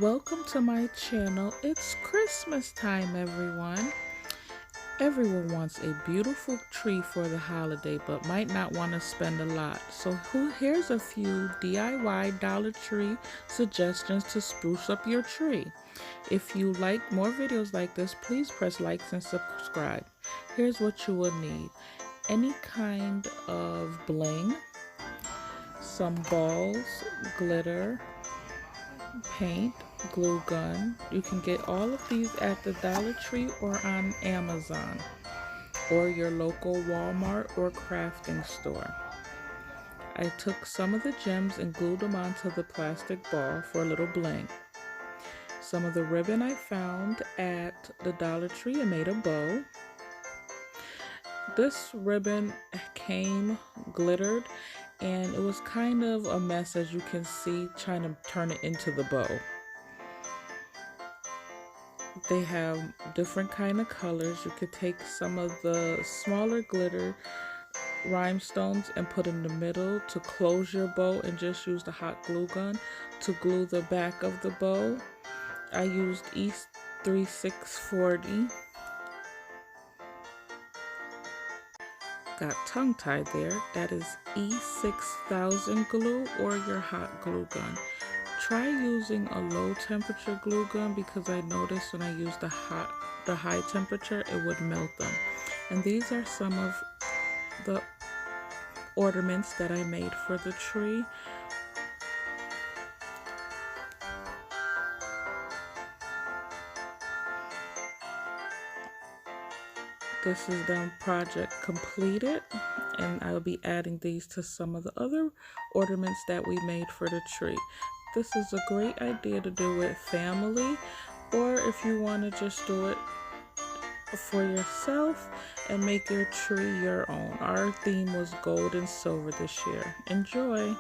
Welcome to my channel. It's Christmas time, everyone. Everyone wants a beautiful tree for the holiday but might not want to spend a lot. So here's a few DIY Dollar Tree suggestions to spruce up your tree. If you like more videos like this, please press likes and subscribe. Here's what you will need. Any kind of bling, some balls, glitter, paint, glue gun. You can get all of these at the Dollar Tree or on Amazon or your local Walmart or crafting store. I took some of the gems and glued them onto the plastic ball for a little bling. Some of the ribbon I found at the Dollar Tree and made a bow. This ribbon came glittered and it was kind of a mess, as you can see, trying to turn it into the bow. They have different kind of colors. You could take some of the smaller glitter rhinestones and put in the middle to close your bow, and just use the hot glue gun to glue the back of the bow. I used E3640. Got tongue-tied there. That is E6000 glue or your hot glue gun. Try using a low temperature glue gun because I noticed when I used the high temperature it would melt them. And these are some of the ornaments that I made for the tree. This is the project completed, and I will be adding these to some of the other ornaments that we made for the tree. This is a great idea to do with family, or if you want to just do it for yourself and make your tree your own. Our theme was gold and silver this year. Enjoy!